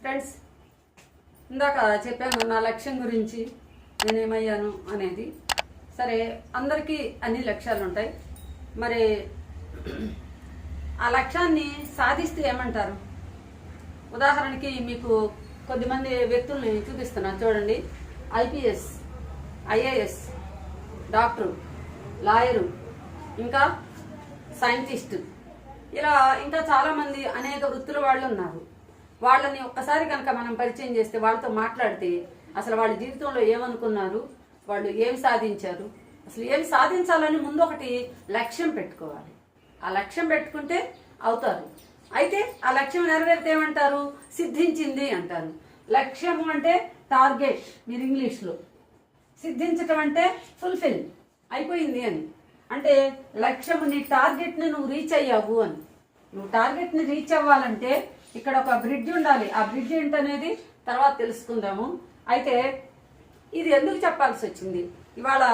Friends, ఇందాక చెప్పాను నా లక్ష్యం గురించి, నేనేమయ్యాను అనేది. సరే, అందరికీ అన్ని లక్ష్యాలు ఉంటాయి. మరి ఆ లక్ష్యాన్ని సాధిస్తే ఏమంటారు? ఉదాహరణకి మీకు కొద్దిమంది వ్యక్తుల్ని చూపిస్తున్నాను, చూడండి. ఐపీఎస్, ఐఏఎస్, డాక్టరు, లాయరు, ఇంకా సైంటిస్ట్, ఇలా ఇంకా చాలామంది అనేక వృత్తుల వాళ్ళు ఉన్నారు. వాళ్ళని ఒక్కసారి కనుక మనం పరిచయం చేస్తే, వాళ్ళతో మాట్లాడితే అసలు వాళ్ళ జీవితంలో ఏమనుకున్నారు, వాళ్ళు ఏం సాధించారు, అసలు ఏం సాధించాలని ముందు ఒకటి లక్ష్యం పెట్టుకోవాలి. ఆ లక్ష్యం పెట్టుకుంటే అవుతారు. అయితే ఆ లక్ష్యం నెరవేరితే ఏమంటారు? సిద్ధించింది అంటారు. లక్ష్యము అంటే టార్గెట్, మీరు ఇంగ్లీష్లో. సిద్ధించటం అంటే ఫుల్ఫిల్, అయిపోయింది అని. అంటే లక్ష్యము, నీ టార్గెట్ని నువ్వు రీచ్ అయ్యావు అని. నువ్వు టార్గెట్ని రీచ్ అవ్వాలంటే ఇక్కడ ఒక బ్రిడ్జ్ ఉండాలి. ఆ బ్రిడ్జ్ ఏంటనేది తర్వాత తెలుసుకుందాము. అయితే ఇది ఎందుకు చెప్పాల్సి వచ్చింది, ఇవాళ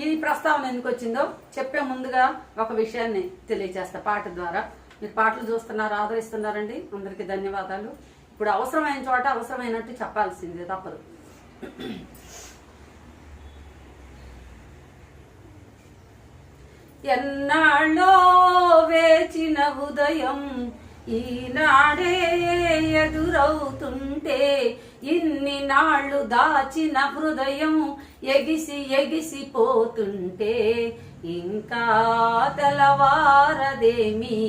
ఈ ప్రస్తావన ఎందుకు వచ్చిందో చెప్పే ముందుగా ఒక విషయాన్ని తెలియజేస్తా పాట ద్వారా. మీరు పాటలు చూస్తున్నారు, ఆదరిస్తున్నారండి, అందరికీ ధన్యవాదాలు. ఇప్పుడు అవసరమైన చోట అవసరమైనట్టు చెప్పాల్సిందే, తప్పదు. ఎన్నాళ్ళో వేచిన ఉదయం ఈనాడే ఎదురవుతుంటే, ఇన్ని నాళ్ళు దాచిన హృదయం ఎగిసి ఎగిసిపోతుంటే, ఇంకా తెల్లవారదేమి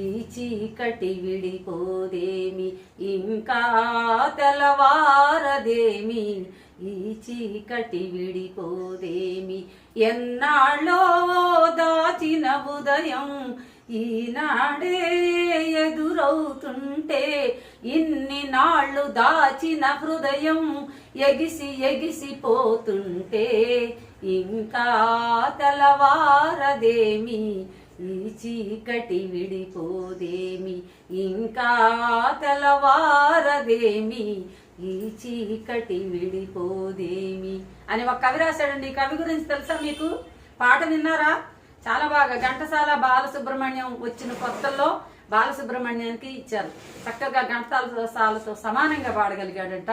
ఈ చీకటి విడిపోదేమి, ఇంకా తెల్లవారదేమి ఈ చీకటి విడిపోదేమి. ఎన్నాళ్ళో దాచిన ఉదయం ఈనాడే ఎదురవుతుంటే, ఇన్ని నాళ్ళు దాచిన హృదయం ఎగిసి ఎగిసిపోతుంటే, ఇంకా తెల్లవారదేమి ఈ చీకటి విడిపోదేమి, ఇంకా తెల్లవారదేమి ఈ చీకటి విడిపోదేమి అని ఒక కవి రాశాడండి. కవి గురించి తెలుసా మీకు? పాట విన్నారా? చాలా బాగా. ఘంటసాల బాలసుబ్రహ్మణ్యం వచ్చిన కొత్తల్లో బాలసుబ్రహ్మణ్యానికి ఇచ్చారు. చక్కగా ఘంటసాలతో సమానంగా పాడగలిగాడంట.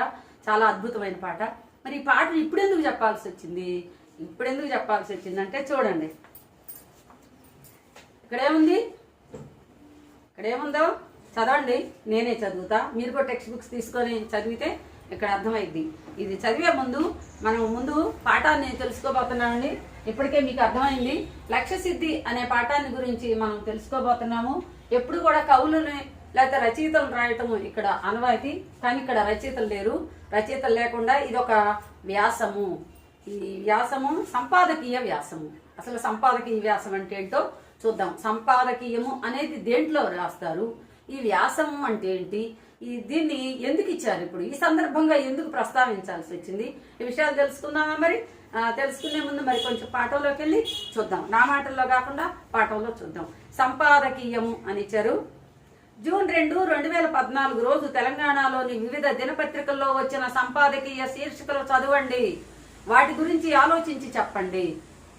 చాలా అద్భుతమైన పాట. మరి ఈ పాటను ఇప్పుడెందుకు చెప్పాల్సి వచ్చింది? ఇప్పుడెందుకు చెప్పాల్సి వచ్చిందంటే చూడండి, ఇక్కడేముంది, ఇక్కడేముందో చదవండి. నేనే చదువుతా, మీరు కూడా టెక్స్ట్ బుక్స్ తీసుకొని చదివితే ఇక్కడ అర్థమైద్ది. ఇది చదివే ముందు మనం పాఠాన్ని తెలుసుకోబోతున్నామండి. ఇప్పటికే మీకు అర్థమైంది. లక్ష్య సిద్ధి అనే పాఠాన్ని గురించి మనం తెలుసుకోబోతున్నాము. ఎప్పుడు కూడా కవులని లేకపోతే రచయితలు రాయటం ఇక్కడ ఆనవాయితీ, కానీ ఇక్కడ రచయితలు లేరు. రచయితలు లేకుండా ఇది ఒక వ్యాసము. ఈ వ్యాసము సంపాదకీయ వ్యాసము. అసలు సంపాదకీయ వ్యాసం అంటే ఏంటో చూద్దాం. సంపాదకీయము అనేది దేంట్లో రాస్తారు, ఈ వ్యాసము అంటే ఏంటి, దీన్ని ఎందుకు ఇచ్చారు, ఇప్పుడు ఈ సందర్భంగా ఎందుకు ప్రస్తావించాల్సి వచ్చింది, ఈ విషయాలు తెలుసుకుందామా? మరి తెలుసుకునే ముందు మరి కొంచెం పాఠంలోకి వెళ్ళి చూద్దాం. నా మాటల్లో కాకుండా పాఠంలో చూద్దాం. సంపాదకీయము అని ఇచ్చారు. జూన్ 2, 2014 రోజు తెలంగాణలోని వివిధ దినపత్రికల్లో వచ్చిన సంపాదకీయ శీర్షికలు చదవండి. వాటి గురించి ఆలోచించి చెప్పండి.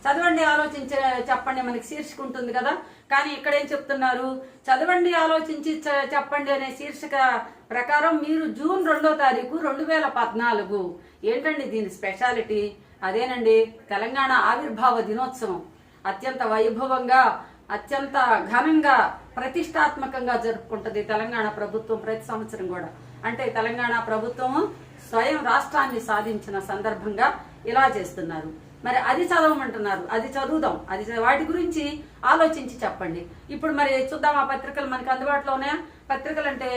చదవండి, ఆలోచించి చెప్పండి, మనకి శీర్షిక ఉంటుంది కదా. కానీ ఇక్కడ ఏం చెప్తున్నారు? చదవండి, ఆలోచించి చెప్పండి అనే శీర్షిక ప్రకారం మీరు జూన్ 2వ తారీఖు 2014, ఏంటండి దీని స్పెషాలిటీ? అదేనండి, తెలంగాణ ఆవిర్భావ దినోత్సవం. అత్యంత వైభవంగా, అత్యంత ఘనంగా, ప్రతిష్టాత్మకంగా జరుపుకుంటుంది తెలంగాణ ప్రభుత్వం ప్రతి సంవత్సరం కూడా. అంటే తెలంగాణ ప్రభుత్వం స్వయం రాష్ట్రాన్ని సాధించిన సందర్భంగా ఇలా చేస్తున్నారు. మరి అది చదవమంటున్నారు, అది చదువుదాం. వాటి గురించి ఆలోచించి చెప్పండి. ఇప్పుడు మరి చూద్దాం. ఆ పత్రికలు మనకి అందుబాటులో ఉన్నాయా? పత్రికలు అంటే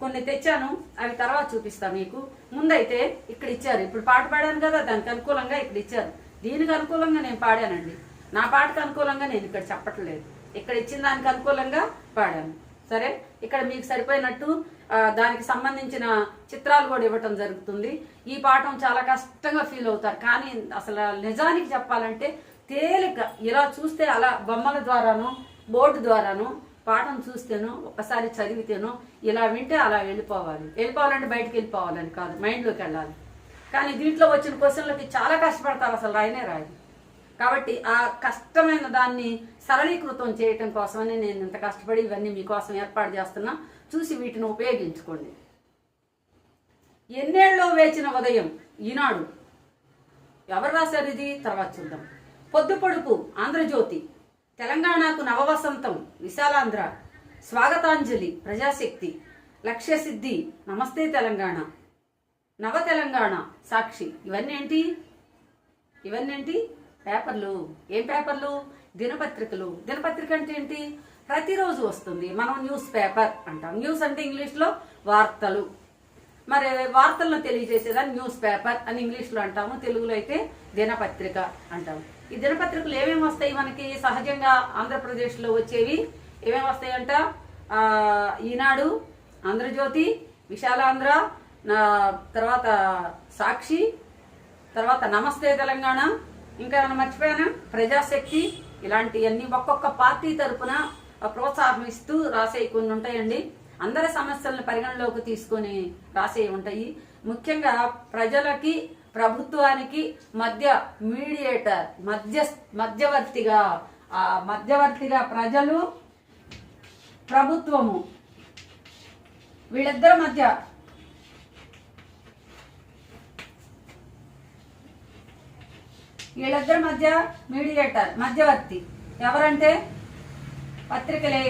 కొన్ని తెచ్చాను, అవి తర్వాత చూపిస్తా మీకు. ముందైతే ఇక్కడ ఇచ్చారు. ఇప్పుడు పాట పాడాను కదా, దానికి అనుకూలంగా ఇక్కడ ఇచ్చారు. దీనికి అనుకూలంగా నేను పాడానండి. నా పాటకు అనుకూలంగా నేను ఇక్కడ చెప్పట్లేదు. ఇక్కడ ఇచ్చిన దానికి అనుకూలంగా పాడాను. సరే, ఇక్కడ మీకు సరిపోయినట్టు దానికి సంబంధించిన చిత్రాలు కూడా ఇవ్వటం జరుగుతుంది. ఈ పాఠం చాలా కష్టంగా ఫీల్ అవుతారు, కానీ అసలు నిజానికి చెప్పాలంటే తేలిక. ఇలా చూస్తే అలా బొమ్మల ద్వారాను, బోర్డు ద్వారాను, పాఠం చూస్తేనో ఒక్కసారి చదివితేనో, ఇలా వింటే అలా వెళ్ళిపోవాలంటే బయటకు వెళ్ళిపోవాలని కాదు, మైండ్లోకి వెళ్ళాలి. కానీ దీంట్లో వచ్చిన క్వశ్చన్లకి చాలా కష్టపడతారు, అసలు రాయనే రాయదు. కాబట్టి ఆ కష్టమైన దాన్ని సరళీకృతం చేయటం కోసమని నేను ఇంత కష్టపడి ఇవన్నీ మీకోసం ఏర్పాటు చేస్తున్నా. చూసి వీటిని ఉపయోగించుకోండి. ఎన్నేళ్ళలో వేచిన ఉదయం ఈనాడు. ఎవరు రాశారు ఇది? తర్వాత చూద్దాం. పొద్దుపొడుపు ఆంధ్రజ్యోతి, తెలంగాణకు నవవసంతం విశాలాంధ్ర, స్వాగతాంజలి ప్రజాశక్తి, లక్ష్యసిద్ధి నమస్తే తెలంగాణ, నవ తెలంగాణ సాక్షి. ఇవన్నీ ఏంటి? పేపర్లు. ఏం పేపర్లు? దినపత్రికలు. దినపత్రిక అంటే ఏంటి? ప్రతిరోజు వస్తుంది. మనం న్యూస్ పేపర్ అంటాం. న్యూస్ అంటే ఇంగ్లీష్లో వార్తలు. మరి వార్తలను తెలియజేసేదాన్ని న్యూస్ పేపర్ అని ఇంగ్లీష్లో అంటాము. తెలుగులో అయితే దినపత్రిక అంటాము. ఈ దినపత్రికలు ఏమేమి వస్తాయి మనకి? సహజంగా ఆంధ్రప్రదేశ్లో వచ్చేవి ఏమేమి వస్తాయంట? ఈనాడు, ఆంధ్రజ్యోతి, విశాలాంధ్ర, తర్వాత సాక్షి, తర్వాత నమస్తే తెలంగాణ, ఇంకా ఏమైనా మర్చిపోయానా? ప్రజాశక్తి. ఇలాంటివన్నీ ఒక్కొక్క పార్టీ తరఫున ప్రోత్సాహం ఇస్తూ రాసే కొన్ని ఉంటాయండి. అందరి సమస్యలను పరిగణలోకి తీసుకొని రాసే ఉంటాయి. ముఖ్యంగా ప్రజలకి ప్రభుత్వానికి మధ్య మీడియేటర్, మధ్యవర్తిగా ప్రజలు ప్రభుత్వము వీళ్ళిద్దరి మధ్య మీడియేటర్, మధ్యవర్తి ఎవరంటే పత్రికలే.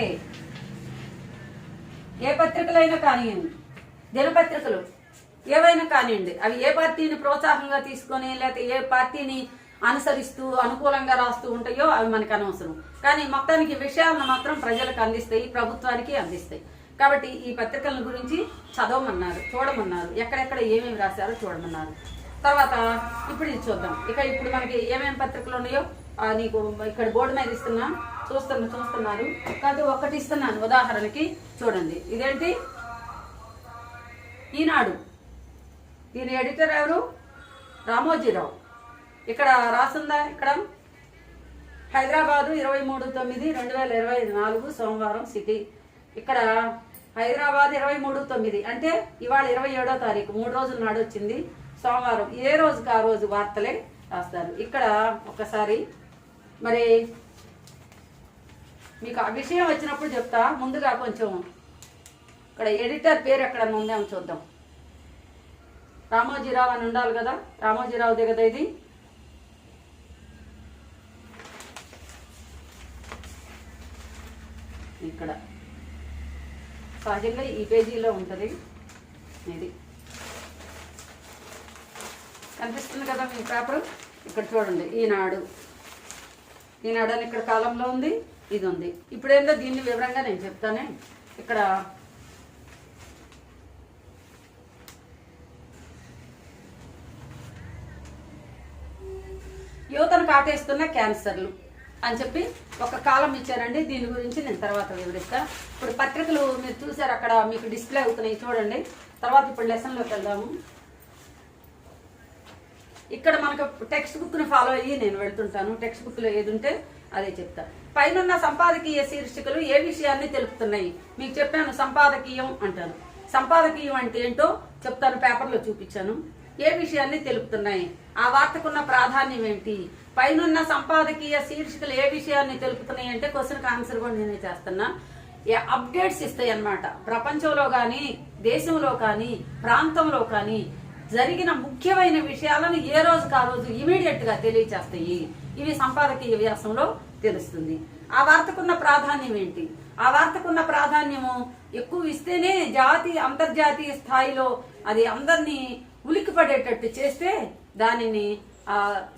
ఏ పత్రికలైనా కానివ్వండి, దినపత్రికలు ఏవైనా కానివ్వండి, అవి ఏ పార్టీని ప్రోత్సాహంగా తీసుకొని లేకపోతే ఏ పార్టీని అనుసరిస్తూ అనుకూలంగా రాస్తూ ఉంటాయో అవి మనకు అనవసరం. కానీ మొత్తానికి విషయాలను మాత్రం ప్రజలకు అందిస్తాయి, ప్రభుత్వానికి అందిస్తాయి. కాబట్టి ఈ పత్రికల గురించి చదవమన్నారు, చూడమన్నారు, ఎక్కడెక్కడ ఏమేమి రాశారో చూడమన్నారు. తర్వాత ఇప్పుడు ఇది చూద్దాం. ఇప్పుడు మనకి ఏమేమి పత్రికలు ఉన్నాయో నీకు ఇక్కడ బోర్డు మీద చూస్తున్నారు. కాదు ఒకటి ఇస్తున్నాను ఉదాహరణకి. చూడండి, ఇదేంటి? ఈనాడు. దీని ఎడిటర్ ఎవరు? రామోజీరావు. ఇక్కడ రాసిందా? ఇక్కడ హైదరాబాదు 23/9/2024 సోమవారం సిటీ. ఇక్కడ హైదరాబాద్ 23/9 అంటే ఇవాళ 27వ తారీఖు, 3 రోజుల నాడు వచ్చింది సోమవారం. ఏ రోజుకి ఆ రోజు వార్తలే రాస్తారు. ఇక్కడ ఒకసారి మరి మీకు ఆ విషయం వచ్చినప్పుడు చెప్తా. ముందుగా కొంచెం ఇక్కడ ఎడిటర్ పేరు ఎక్కడన్నా ఉందేమో చూద్దాం. రామోజీరావు అని ఉండాలి కదా. రామోజీరావుదే కదా ఇది. ఇక్కడ సహజంగా ఈ పేజీలో ఉంటుంది. ఇది కనిపిస్తుంది కదా మీ పేపర్. ఇక్కడ చూడండి, ఈనాడు అని ఇక్కడ కాలంలో ఉంది, ఇది ఉంది. ఇప్పుడేందో దీన్ని వివరంగా నేను చెప్తానే. ఇక్కడ యువతను కాటేస్తున్న క్యాన్సర్లు అని చెప్పి ఒక కాలం ఇచ్చారండి. దీని గురించి నేను తర్వాత వివరిస్తా. ఇప్పుడు పత్రికలు మీరు చూసారు, అక్కడ మీకు డిస్ప్లే అవుతున్నాయి చూడండి. తర్వాత ఇప్పుడు లెసన్లోకి వెళ్దాము. ఇక్కడ మనకు టెక్స్ట్ బుక్ని ఫాలో అయ్యి నేను వెళ్తుంటాను. టెక్స్ట్ బుక్లో ఏది ఉంటే అదే చెప్తా. పైన సంపాదకీయ శీర్షికలు ఏ విషయాన్ని తెలుపుతున్నాయి? మీకు చెప్పాను సంపాదకీయం అంటాను. సంపాదకీయం అంటే ఏంటో చెప్తాను, పేపర్లో చూపించాను. ఏ విషయాన్ని తెలుపుతున్నాయి? ఆ వార్తకున్న ప్రాధాన్యం ఏంటి? పైన సంపాదకీయ శీర్షికలు ఏ విషయాన్ని తెలుపుతున్నాయి అంటే క్వశ్చన్కి ఆన్సర్ కూడా నేనే చేస్తున్నా. అప్డేట్స్ ఇస్తాయి అన్నమాట. ప్రపంచంలో కానీ, దేశంలో కానీ, ప్రాంతంలో కానీ జరిగిన ముఖ్యమైన విషయాలను ఏ రోజుకి ఆ రోజు ఇమీడియట్ గా తెలియచేస్తాయి. ఇవి సంపాదకీయ వ్యాసంలో తెలుస్తుంది. ఆ వార్తకున్న ప్రాధాన్యం ఏంటి? ఆ వార్తకున్న ప్రాధాన్యము ఎక్కువ ఇస్తేనే అంతర్జాతీయ స్థాయిలో అది అందరినీ ఉలిక్కి పడేటట్టు చేస్తే దానిని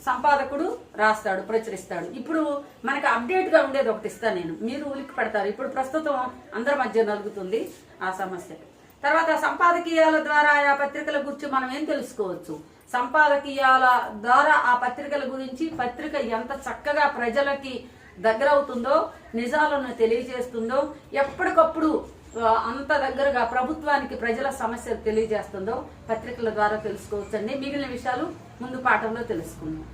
సంపాదకుడు రాస్తాడు, ప్రచురిస్తాడు. ఇప్పుడు మనకు అప్డేట్ గా ఉండేది ఒకటి ఇస్తాను నేను, మీరు ఉలిక్కి పడతారు. ఇప్పుడు ప్రస్తుతం అందరి మధ్య నలుగుతుంది ఆ సమస్య. తర్వాత సంపాదకీయాల ద్వారా ఆ పత్రికల గురించి మనం ఏం తెలుసుకోవచ్చు? సంపాదకీయాల ద్వారా ఆ పత్రికల గురించి పత్రిక ఎంత చక్కగా ప్రజలకి దగ్గర అవుతుందో, నిజాలను తెలియజేస్తుందో, ఎప్పటికప్పుడు అంత దగ్గరగా ప్రభుత్వానికి ప్రజల సమస్యలు తెలియజేస్తుందో పత్రికల ద్వారా తెలుసుకోవచ్చండి. మిగిలిన విషయాలు ముందు పాఠంలో తెలుసుకుందాం.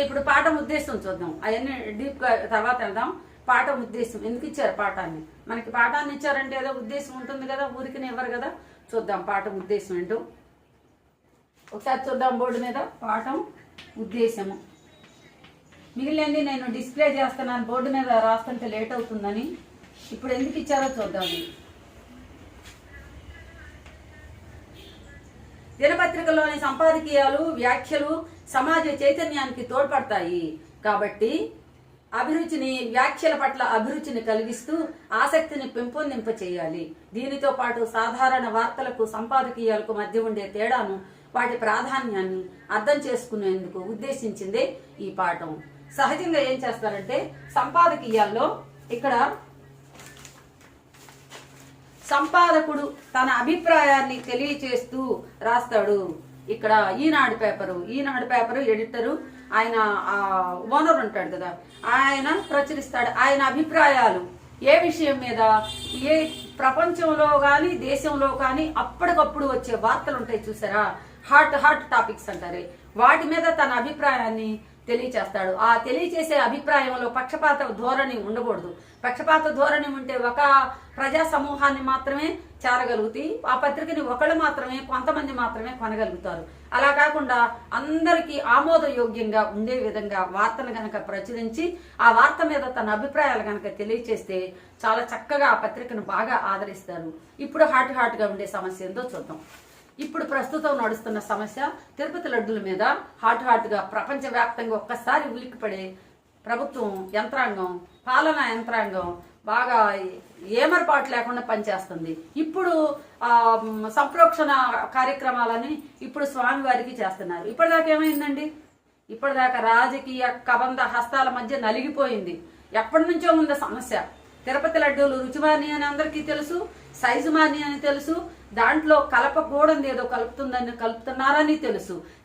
ఇప్పుడు పాఠం ఉద్దేశం చూద్దాం. అవన్నీ డీప్ గా తర్వాత వెళ్దాం. పాఠం ఉద్దేశం ఎందుకు ఇచ్చారు పాఠాన్ని? మనకి పాఠాన్ని ఇచ్చారంటే ఏదో ఉద్దేశం ఉంటుంది కదా, ఊరికినే ఇవ్వరు కదా. చూద్దాం పాఠం ఉద్దేశం ఏంటో ఒకసారి చూద్దాం. బోర్డు మీద పాఠం ఉద్దేశము. మిగిలినది నేను డిస్ప్లే చేస్తున్నాను, బోర్డు మీద రాస్తుంటే లేట్ అవుతుందని. ఇప్పుడు ఎందుకు ఇచ్చారో చూద్దాం. దినపత్రికలోని సంపాదకీయాలు, వ్యాఖ్యలు సమాజ చైతన్యానికి తోడ్పడతాయి. కాబట్టి అభిరుచిని, వ్యాఖ్యల పట్ల అభిరుచిని కలిగిస్తూ ఆసక్తిని పెంపొందింప చేయాలి. దీనితో పాటు సాధారణ వార్తలకు, సంపాదకీయాలకు మధ్య ఉండే తేడాను, వాటి ప్రాధాన్యాన్ని అర్థం చేసుకునేందుకు ఉద్దేశించిందే ఈ పాఠం. సహజంగా ఏం చేస్తారంటే సంపాదకీయాల్లో ఇక్కడ సంపాదకుడు తన అభిప్రాయాన్ని తెలియచేస్తూ రాస్తాడు. ఇక్కడ ఈనాడు పేపరు ఎడిటరు, ఆయన ఓనర్ ఉంటాడు కదా, ఆయన ప్రచురిస్తాడు ఆయన అభిప్రాయాలు ఏ విషయం మీద, ఏ ప్రపంచంలో కానీ దేశంలో కానీ అప్పటికప్పుడు వచ్చే వార్తలు ఉంటాయి చూసారా, హాట్ టాపిక్స్ అంటారు, వాటి మీద తన అభిప్రాయాన్ని తెలియచేస్తాడు. ఆ తెలియచేసే అభిప్రాయంలో పక్షపాత ధోరణి ఉండకూడదు. పక్షపాత ధోరణి ఉంటే ఒక ప్రజా సమూహాన్ని మాత్రమే చేరగలుగుతాయి. ఆ పత్రికని కొంతమంది మాత్రమే కొనగలుగుతారు. అలా కాకుండా అందరికీ ఆమోదయోగ్యంగా ఉండే విధంగా వార్తను గనక ప్రచురించి ఆ వార్త మీద తన అభిప్రాయాలు గనక తెలియచేస్తే చాలా చక్కగా ఆ పత్రికను బాగా ఆదరిస్తారు. ఇప్పుడు హాట్ గా ఉండే సమస్య ఏందో చూద్దాం. ఇప్పుడు ప్రస్తుతం నడుస్తున్న సమస్య తిరుపతి లడ్డుల మీద హాట్ గా ప్రపంచవ్యాప్తంగా ఒక్కసారి ఉలిక్కిపడే ప్రభుత్వం యంత్రాంగం, పాలనా యంత్రాంగం బాగా ఏమరపాటు లేకుండా పనిచేస్తుంది. ఇప్పుడు సంప్రోక్షణ కార్యక్రమాలని ఇప్పుడు స్వామివారికి చేస్తున్నారు. ఇప్పటిదాకా ఏమైందండి? ఇప్పటిదాకా రాజకీయ కబంధ హస్తాల మధ్య నలిగిపోయింది. ఎప్పటి నుంచో ఉన్న సమస్య. తిరుపతి లడ్డూలు రుచిమాని అని అందరికీ తెలుసు, సైజు మాని అని తెలుసు, దాంట్లో కలపకూడదు ఏదో కలుపుతున్నారని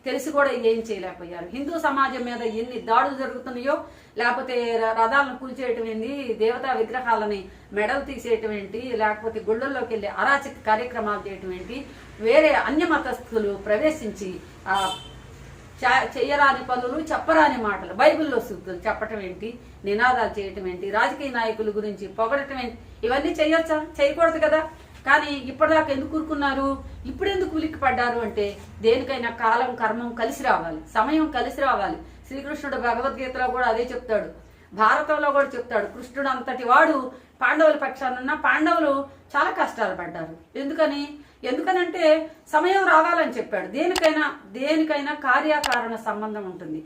తెలిసి కూడా ఏం చేయలేకపోయారు. హిందూ సమాజం మీద ఎన్ని దాడులు జరుగుతున్నాయో, లేకపోతే రథాలను కూల్చేయటం ఏంటి, దేవతా విగ్రహాలని మెడలు తీసేయటం ఏంటి, లేకపోతే గుళ్ళల్లోకి వెళ్ళి అరాచక కార్యక్రమాలు చేయటం ఏంటి, వేరే అన్య మతస్థులు ప్రవేశించి చెయ్యరాని పనులు, చెప్పరాని మాటలు, బైబిల్లో సూక్తులు చెప్పటం ఏంటి, నినాదాలు చేయటం ఏంటి, రాజకీయ నాయకుల గురించి పొగడటం ఏంటి, ఇవన్నీ చేయొచ్చా? చేయకూడదు కదా. కానీ ఇప్పటిదాకా ఎందుకు కూరుకున్నారు? ఇప్పుడు ఎందుకు ఉలిక్కి పడ్డారు అంటే దేనికైనా కాలం, కర్మం కలిసి రావాలి, సమయం కలిసి రావాలి. శ్రీకృష్ణుడు భగవద్గీతలో కూడా అదే చెప్తాడు, భారతంలో కూడా చెప్తాడు. కృష్ణుడు అంతటి వాడు పాండవుల పక్షానున్న పాండవులు చాలా కష్టాలు పడ్డారు. ఎందుకనంటే సమయం రావాలని చెప్పాడు. దేనికైనా కార్యకారణ సంబంధం ఉంటుంది.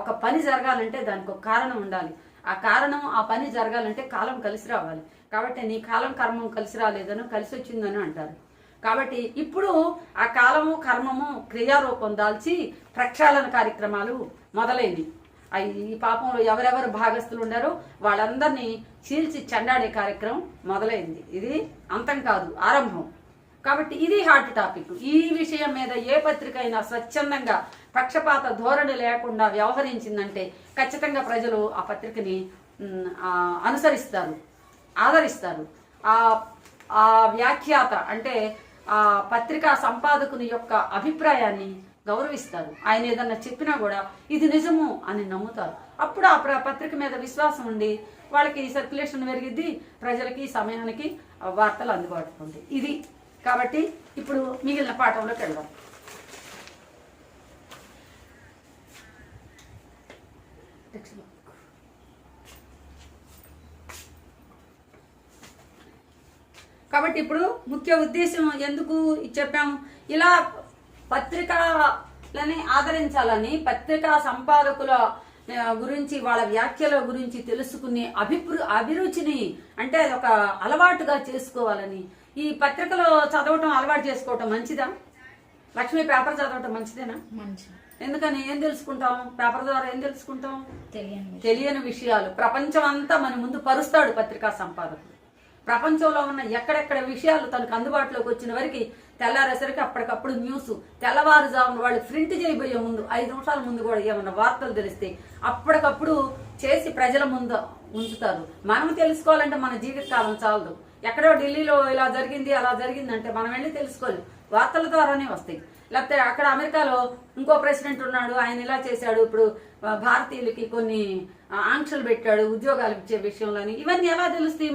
ఒక పని జరగాలంటే దానికి ఒక కారణం ఉండాలి. ఆ పని జరగాలంటే కాలం కలిసి రావాలి. కాబట్టి నీ కాలం కర్మం కలిసి రాలేదను, కలిసి వచ్చిందని అంటారు. కాబట్టి ఇప్పుడు ఆ కాలము, కర్మము క్రియారూపం దాల్చి ప్రక్షాళన కార్యక్రమాలు మొదలైనవి. ఈ పాపంలో ఎవరెవరు భాగస్తులు ఉండారో వాళ్ళందరినీ చీల్చి చెండాడే కార్యక్రమం మొదలైంది. ఇది అంతం కాదు, ఆరంభం. కాబట్టి ఇది హాట్ టాపిక్. ఈ విషయం మీద ఏ పత్రిక అయినా స్వచ్ఛందంగా పక్షపాత ధోరణి లేకుండా వ్యవహరించిందంటే ఖచ్చితంగా ప్రజలు ఆ పత్రికని అనుసరిస్తారు, ఆదరిస్తారు. ఆ వ్యాఖ్యాత అంటే ఆ పత్రికా సంపాదకుని యొక్క అభిప్రాయాన్ని గౌరవిస్తారు. ఆయన ఏదన్నా చెప్పినా కూడా ఇది నిజము అని నమ్ముతారు. అప్పుడు ఆ పత్రిక మీద విశ్వాసం ఉండి వాళ్ళకి సర్క్యులేషన్ పెరిగిద్ది, ప్రజలకి సమయానికి వార్తలు అందుబాటులో ఉంటాయి. ఇది కాబట్టి ఇప్పుడు మిగిలిన పాఠంలోకి వెళ్దాం. కాబట్టి ఇప్పుడు ముఖ్య ఉద్దేశం ఎందుకు చెప్పాము, ఇలా పత్రికలని ఆదరించాలని, పత్రికా సంపాదకుల గురించి, వాళ్ళ వ్యాఖ్యల గురించి తెలుసుకునే అభిరుచిని అంటే ఒక అలవాటుగా చేసుకోవాలని. ఈ పత్రికలో చదవటం అలవాటు చేసుకోవటం మంచిదా? లక్ష్మి, పేపర్ చదవటం మంచిదేనా? ఎందుకని? ఏం తెలుసుకుంటాం పేపర్ ద్వారా? ఏం తెలుసుకుంటాం? తెలియని విషయాలు. ప్రపంచం అంతా మన ముందు పరుస్తాడు పత్రికా సంపాదకుడు. ప్రపంచంలో ఉన్న ఎక్కడెక్కడ విషయాలు తనకు అందుబాటులోకి వచ్చిన వరకు తెల్లారేసరికి అప్పటికప్పుడు న్యూస్, తెల్లవారుజామున వాళ్ళు ప్రింట్ చేయబోయే ముందు 5 నిమిషాల ముందు కూడా ఏమన్నా వార్తలు తెలిస్తే అప్పటికప్పుడు చేసి ప్రజల ముందు ఉంచుతారు. మనం తెలుసుకోవాలంటే మన జీవితకాలం చాలదు. ఎక్కడో ఢిల్లీలో ఇలా జరిగింది, అలా జరిగిందంటే మనం వెళ్ళి తెలుసుకోలేం, వార్తల ద్వారానే వస్తాయి. లేకపోతే అక్కడ అమెరికాలో ఇంకో ప్రెసిడెంట్ ఉన్నాడు, ఆయన ఇలా చేశాడు, ఇప్పుడు భారతీయులకి కొన్ని ఆంక్షలు పెట్టాడు ఉద్యోగాలు ఇచ్చే విషయంలోని. ఇవన్నీ ఎలా తెలుస్తాయి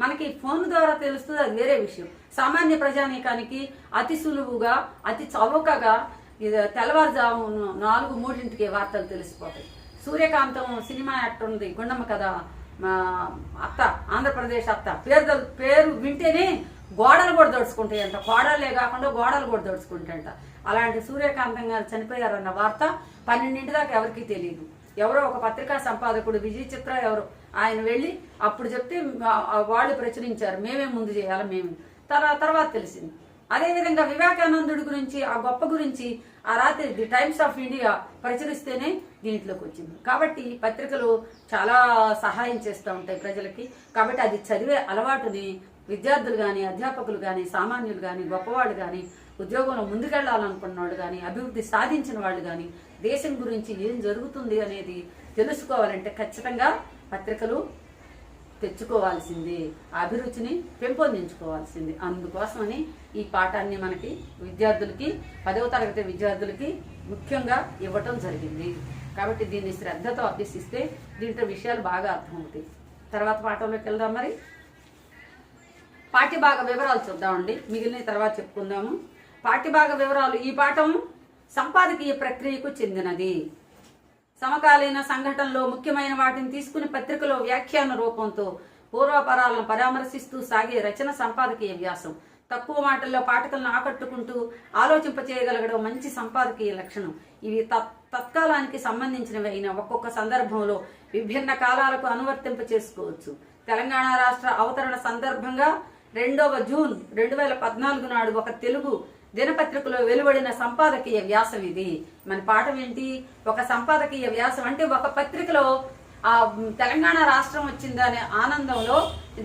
మనకి ఫోన్ ద్వారా తెలుస్తుంది, అది వేరే విషయం. సామాన్య ప్రజానీకానికి అతి సులువుగా, అతి చౌకగా తెల్లవారుజాము 4-3 వార్తలు తెలిసిపోతాయి. సూర్యకాంతం సినిమా యాక్టర్ ఉంది, గుండమ్మ కదా అత్త, ఆంధ్రప్రదేశ్ అత్త, పేరు వింటేనే గోడలు కూడా దడుచుకుంటాయంట, కోడలే కాకుండా గోడలు కూడా దడుచుకుంటాయంట. అలాంటి సూర్యకాంతం గారు చనిపోయారన్న వార్త 12 దాకా ఎవరికీ తెలియదు. ఎవరో ఒక పత్రికా సంపాదకుడు విజయ చిత్ర ఎవరు ఆయన వెళ్ళి అప్పుడు చెప్తే వాళ్ళు ప్రచురించారు, మేమే ముందు చేయాలి మేము, తర్వాత తెలిసింది. అదేవిధంగా వివేకానందుడి గురించి ఆ గొప్ప గురించి ఆ రాత్రి ది టైమ్స్ ఆఫ్ ఇండియా ప్రచురిస్తేనే దీంట్లోకి వచ్చింది. కాబట్టి పత్రికలు చాలా సహాయం చేస్తూ ఉంటాయి ప్రజలకి. కాబట్టి అది చదివే అలవాటుని విద్యార్థులు కానీ, అధ్యాపకులు కానీ, సామాన్యులు కానీ, గొప్పవాళ్ళు కానీ, ఉద్యోగంలో ముందుకెళ్లాలనుకున్న వాళ్ళు కానీ, అభివృద్ధి సాధించిన వాళ్ళు కానీ, దేశం గురించి ఏం జరుగుతుంది అనేది తెలుసుకోవాలంటే ఖచ్చితంగా పత్రికలు తెచ్చుకోవాల్సింది, అభిరుచిని పెంపొందించుకోవాల్సింది. అందుకోసమని ఈ పాఠాన్ని మనకి విద్యార్థులకి 10వ తరగతి విద్యార్థులకి ముఖ్యంగా ఇవ్వటం జరిగింది. కాబట్టి దీన్ని శ్రద్ధతో అభ్యసిస్తే దీంట్లో విషయాలు బాగా అర్థమవుతాయి. తర్వాత పాఠంలోకి వెళ్దాం. మరి పాఠ్యభాగ వివరాలు చూద్దామండి, మిగిలిన తర్వాత చెప్పుకుందాము. పాఠ్యభాగ వివరాలు. ఈ పాఠం సంపాదకీయ ప్రక్రియకు చెందినది. సమకాలీన సంఘటనలో ముఖ్యమైన వాటిని తీసుకుని పత్రికలో వ్యాఖ్యాన రూపంతో పూర్వపరాలను పరామర్శిస్తూ సాగే రచన సంపాదకీయ వ్యాసం. తక్కువ మాటల్లో పాఠకులను ఆకట్టుకుంటూ ఆలోచింపచేయగలగడం మంచి సంపాదకీయ లక్షణం. ఇవి తత్కాలానికి సంబంధించినవి అయిన ఒక్కొక్క సందర్భంలో విభిన్న కాలాలకు అనువర్తింప చేసుకోవచ్చు. తెలంగాణ రాష్ట్ర అవతరణ సందర్భంగా 2వ జూన్ 2014 నాడు ఒక తెలుగు దినపత్రికలో వెలువడిన సంపాదకీయ వ్యాసం ఇది. మన పాఠం ఏంటి? ఒక సంపాదకీయ వ్యాసం అంటే ఒక పత్రికలో ఆ తెలంగాణ రాష్ట్రం వచ్చిందనే ఆనందంలో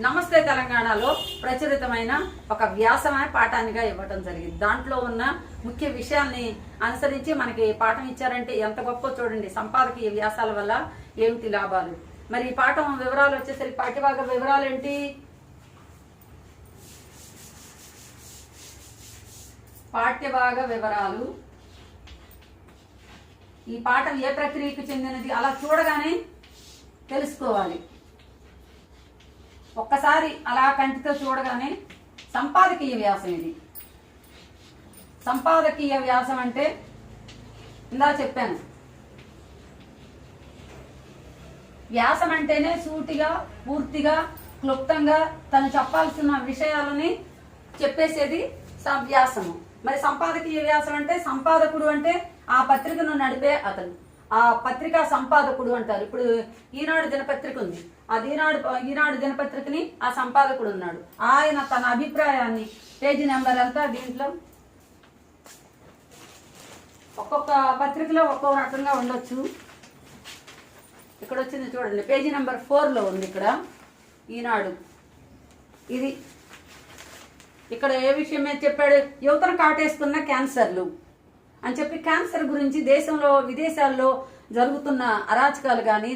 నమస్తే తెలంగాణలో ప్రచురితమైన ఒక వ్యాసమైన పాఠానిగా ఇవ్వటం జరిగింది. దాంట్లో ఉన్న ముఖ్య విషయాల్ని అనుసరించి మనకి పాఠం ఇచ్చారంటే ఎంత గొప్ప చూడండి. సంపాదకీయ వ్యాసాల వల్ల ఏమిటి లాభాలు. మరి ఈ పాఠం వివరాలు వచ్చేసరికి పాఠ్యభాగ వివరాలు ఏంటి? పాఠ్యభాగ వివరాలు. ఈ పాఠం ఏ ప్రక్రియకు చెందినది అలా చూడగానే తెలుసుకోవాలి. ఒక్కసారి అలా కంటితో చూడగానే సంపాదకీయ వ్యాసం ఇది. సంపాదకీయ వ్యాసం అంటే ఇందా చెప్పాను, వ్యాసం అంటేనే సూటిగా, పూర్తిగా, క్లుప్తంగా తను చెప్పాల్సిన విషయాలని చెప్పేసేది వ్యాసము. మరి సంపాదకీయ వ్యాసం అంటే సంపాదకుడు అంటే ఆ పత్రికను నడిపే అతను, ఆ పత్రికా సంపాదకుడు అంటారు. ఇప్పుడు ఈనాడు దినపత్రిక ఉంది, అది ఈనాడు దినపత్రికని ఆ సంపాదకుడు ఉన్నాడు. ఆయన తన అభిప్రాయాన్ని పేజీ నెంబర్ అంతా దీంట్లో ఒక్కొక్క పత్రికలో ఒక్కో రకంగా ఉండొచ్చు. ఇక్కడ వచ్చింది చూడండి, పేజీ నెంబర్ 4లో ఉంది. ఇక్కడ ఈనాడు ఇది. ఇక్కడ ఏ విషయం మీద చెప్పాడు? యువతను కాటేస్తున్న క్యాన్సర్లు అని చెప్పి క్యాన్సర్ గురించి దేశంలో విదేశాల్లో జరుగుతున్న అరాచకాలు కానీ,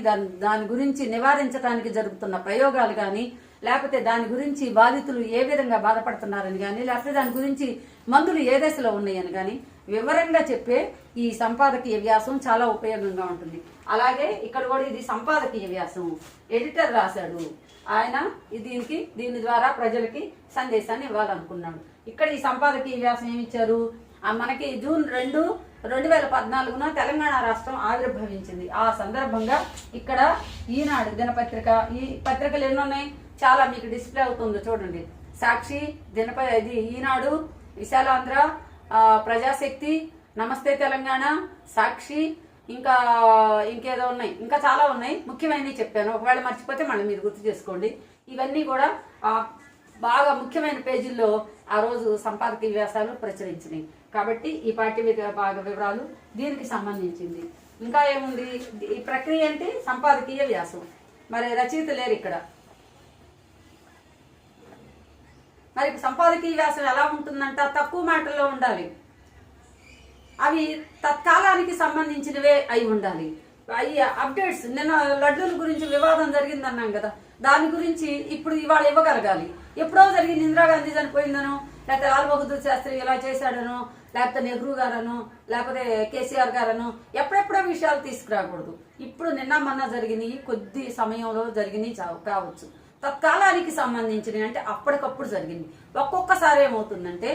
దాని గురించి నివారించడానికి జరుగుతున్న ప్రయోగాలు కానీ, లేకపోతే దాని గురించి బాధితులు ఏ విధంగా బాధపడుతున్నారని కానీ, లేకపోతే దాని గురించి మందులు ఏ దశలో ఉన్నాయని కానీ వివరంగా చెప్పే ఈ సంపాదకీయ వ్యాసం చాలా ఉపయోగంగా ఉంటుంది. అలాగే ఇక్కడ కూడా ఇది సంపాదకీయ వ్యాసం, ఎడిటర్ రాశాడు. ఆయన దీని ద్వారా ప్రజలకి సందేశాన్ని ఇవ్వాలనుకున్నాడు. ఇక్కడ ఈ సంపాదకీయ వ్యాసం ఏమిచ్చారు? మనకి జూన్ 2, 2014 తెలంగాణ రాష్ట్రం ఆవిర్భవించింది. ఆ సందర్భంగా ఇక్కడ ఈనాడు దినపత్రిక, ఈ పత్రికలు ఎన్ని ఉన్నాయి చాలా మీకు డిస్ప్లే అవుతుంది చూడండి. సాక్షి, ఇది ఈనాడు, విశాలాంధ్ర, ప్రజాశక్తి, నమస్తే తెలంగాణ, సాక్షి, ఇంకేదో ఉన్నాయి, ఇంకా చాలా ఉన్నాయి. ముఖ్యమైనవి చెప్పాను, ఒకవేళ మర్చిపోతే మళ్ళీ మీరు గుర్తు చేసుకోండి. ఇవన్నీ కూడా బాగా ముఖ్యమైన పేజీల్లో ఆ రోజు సంపాదకీయ వ్యాసాలు ప్రచురించినాయి. కాబట్టి ఈ పాఠ్యభాగ వివరాలు దీనికి సంబంధించింది. ఇంకా ఏముంది? ఈ ప్రక్రియ ఏంటి? సంపాదకీయ వ్యాసం. మరి రచయిత లేరు ఇక్కడ. మరి సంపాదకీయ వ్యాసం ఎలా ఉంటుందంట? తక్కువ మాటల్లో ఉండాలి, అవి తత్కాలానికి సంబంధించినవే అయి ఉండాలి. అవి అప్డేట్స్, నిన్న లడ్డూల గురించి వివాదం జరిగిందన్నాం కదా, దాని గురించి ఇప్పుడు ఇవాళ ఇవ్వగలగాలి. ఎప్పుడో జరిగింది, ఇందిరాగాంధీ చనిపోయిందనో, లేకపోతే లాల్ బహదూర్ శాస్త్రి ఇలా చేశాడనో, లేకపోతే నెహ్రూ గారనో, లేకపోతే కేసీఆర్ గారనో ఎప్పుడెప్పుడో విషయాలు తీసుకురాకూడదు. ఇప్పుడు నిన్న మొన్న జరిగినాయి, కొద్ది సమయంలో జరిగినాయి కావచ్చు. తత్కాలానికి సంబంధించినవి అంటే అప్పటికప్పుడు జరిగింది. ఒక్కొక్కసారి ఏమవుతుందంటే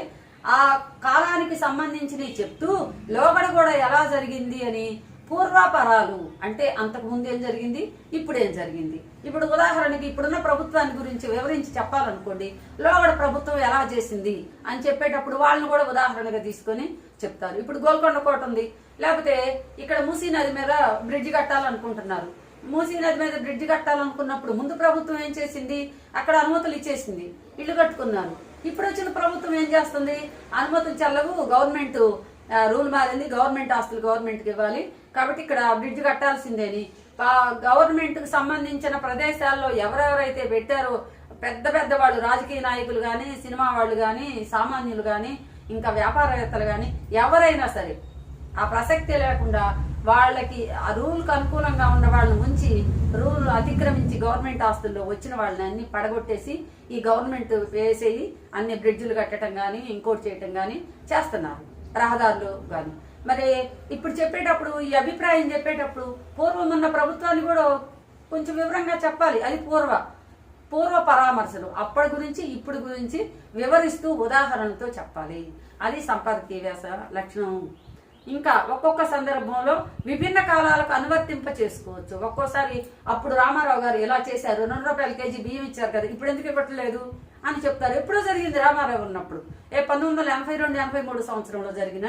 ఆ కాలానికి సంబంధించినవి చెప్తూ లోగడ కూడా ఎలా జరిగింది అని పూర్వాపరాలు అంటే అంతకు ముందు ఏం జరిగింది, ఇప్పుడు ఏం జరిగింది. ఇప్పుడు ఉదాహరణకి ఇప్పుడున్న ప్రభుత్వాన్ని గురించి వివరించి చెప్పాలనుకోండి, లోగడ ప్రభుత్వం ఎలా చేసింది అని చెప్పేటప్పుడు వాళ్ళని కూడా ఉదాహరణగా తీసుకొని చెప్తారు. ఇప్పుడు గోల్కొండ కోట ఉంది, లేకపోతే ఇక్కడ మూసీ నది మీద బ్రిడ్జి కట్టాలనుకుంటున్నారు. మూసీ నది మీద బ్రిడ్జి కట్టాలనుకున్నప్పుడు ముందు ప్రభుత్వం ఏం చేసింది, అక్కడ అనుమతులు ఇచ్చేసింది, ఇల్లు కట్టుకున్నారు. ఇప్పుడు వచ్చిన ప్రభుత్వం ఏం చేస్తుంది, అనుమతులు చెల్లవు, గవర్నమెంట్ రూల్ మారింది, గవర్నమెంట్ ఆస్తులు గవర్నమెంట్కి ఇవ్వాలి, కాబట్టి ఇక్కడ బ్రిడ్జ్ కట్టాల్సిందేని గవర్నమెంట్ కు సంబంధించిన ప్రదేశాల్లో ఎవరెవరైతే పెట్టారో పెద్ద పెద్ద వాళ్ళు, రాజకీయ నాయకులు కానీ, సినిమా వాళ్ళు కానీ, సామాన్యులు కానీ, ఇంకా వ్యాపారవేత్తలు కానీ ఎవరైనా సరే ఆ ప్రసక్తే లేకుండా వాళ్ళకి ఆ రూల్కి అనుకూలంగా ఉన్న వాళ్ళని ఉంచి రూల్ అతిక్రమించి గవర్నమెంట్ ఆస్తుల్లో వచ్చిన వాళ్ళని అన్ని పడగొట్టేసి ఈ గవర్నమెంట్ వేసేయి అన్ని బ్రిడ్జిలు కట్టడం కానీ ఇంకోటి చేయటం కానీ చేస్తున్నారు, రహదారులు కానీ. మరి ఇప్పుడు చెప్పేటప్పుడు ఈ అభిప్రాయం చెప్పేటప్పుడు పూర్వం ఉన్న ప్రభుత్వాన్ని కూడా కొంచెం వివరంగా చెప్పాలి. అది పూర్వ పరామర్శలు, అప్పటి గురించి ఇప్పుడు గురించి వివరిస్తూ ఉదాహరణతో చెప్పాలి. అది సంపాదకీయ వ్యాస లక్షణం. ఇంకా ఒక్కొక్క సందర్భంలో విభిన్న కాలాలకు అనువర్తింప చేసుకోవచ్చు. ఒక్కోసారి అప్పుడు రామారావు గారు ఎలా చేశారు, 2 రూపాయల కేజీ బియ్యం ఇచ్చారు కదా, ఇప్పుడు ఎందుకు ఇవ్వట్లేదు అని చెప్తారు. ఎప్పుడో జరిగింది రామారావు ఉన్నప్పుడు, 1982-83 సంవత్సరంలో జరిగిన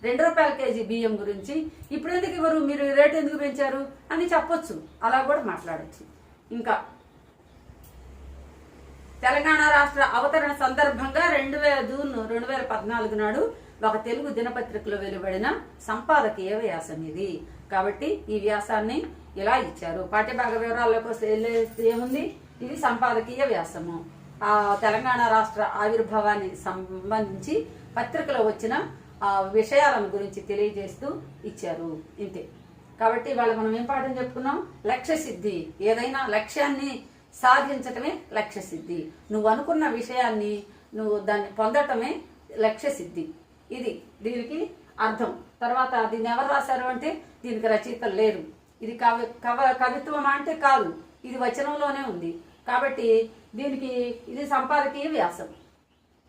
2 రూపాయల కేజీ బియ్యం గురించి ఇప్పుడు ఎందుకు ఇవ్వరు, మీరు రేటు ఎందుకు పెంచారు అని చెప్పొచ్చు, అలా కూడా మాట్లాడచ్చు. ఇంకా తెలంగాణ రాష్ట్ర అవతరణ సందర్భంగా జూన్ 2014 నాడు ఒక తెలుగు దినపత్రికలో వెలువడిన సంపాదకీయ వ్యాసం ఇది. కాబట్టి ఈ వ్యాసాన్ని ఇలా ఇచ్చారు. పాఠ్యభాగ వివరాల్లోకి వస్తే ఏముంది, ఇది సంపాదకీయ వ్యాసము. ఆ తెలంగాణ రాష్ట్ర ఆవిర్భావానికి సంబంధించి పత్రికలో వచ్చిన విషయాలను గురించి తెలియజేస్తూ ఇచ్చారు. ఇంతే. కాబట్టి ఇవాళ మనం ఏం పాఠం చెప్పుకున్నాం, లక్ష్య సిద్ధి. ఏదైనా లక్ష్యాన్ని సాధించటమే లక్ష్య సిద్ధి. నువ్వు అనుకున్న విషయాన్ని నువ్వు దాన్ని పొందటమే లక్ష్య సిద్ధి. ఇది దీనికి అర్థం. తర్వాత దీన్ని ఎవరు రాశారు అంటే దీనికి రచయితలు లేరు. ఇది కవిత్వం అంటే కాదు, ఇది వచనంలోనే ఉంది. కాబట్టి ఇది సంపాదకీయ వ్యాసం.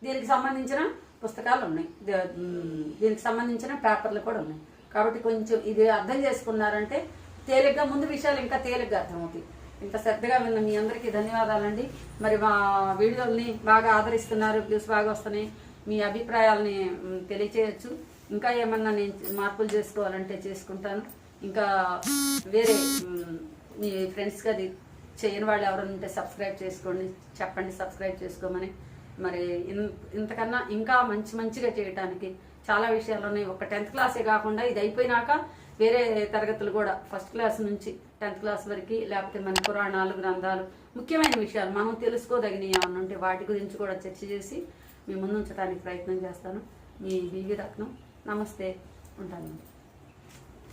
దీనికి సంబంధించిన పుస్తకాలు ఉన్నాయి, దీనికి సంబంధించిన పేపర్లు కూడా ఉన్నాయి. కాబట్టి కొంచెం ఇది అర్థం చేసుకున్నారంటే తేలిగ్గా ముందు విషయాలు ఇంకా తేలిగ్గా అర్థమవుతాయి. ఇంత శ్రద్ధగా విన్న మీ అందరికీ ధన్యవాదాలండి. మరి మా వీడియోల్ని బాగా ఆదరిస్తున్నారు, వ్యూస్ బాగా వస్తున్నాయి. మీ అభిప్రాయాలని తెలియచేయచ్చు. ఇంకా ఏమన్నా నేను మార్పులు చేసుకోవాలంటే చేసుకుంటాను. ఇంకా వేరే మీ ఫ్రెండ్స్కి అది చేయని వాళ్ళు ఎవరైనా ఉంటే సబ్స్క్రైబ్ చేసుకోండి, చెప్పండి సబ్స్క్రైబ్ చేసుకోమని. మరి ఇంతకన్నా ఇంకా మంచిగా చేయడానికి చాలా విషయాలు ఉన్నాయి. ఒక 10th క్లాసే కాకుండా ఇది అయిపోయినాక వేరే తరగతులు కూడా, ఫస్ట్ క్లాస్ నుంచి 10th క్లాస్ వరకు, లేకపోతే మన పురాణాలు, గ్రంథాలు, ముఖ్యమైన విషయాలు మనం తెలుసుకోదగినవి ఏమన్నా ఉంటే వాటి గురించి కూడా చర్చ చేసి మీ ముందుంచడానికి ప్రయత్నం చేస్తాను. మీ బీవీ రత్నం. నమస్తే, ఉంటాను.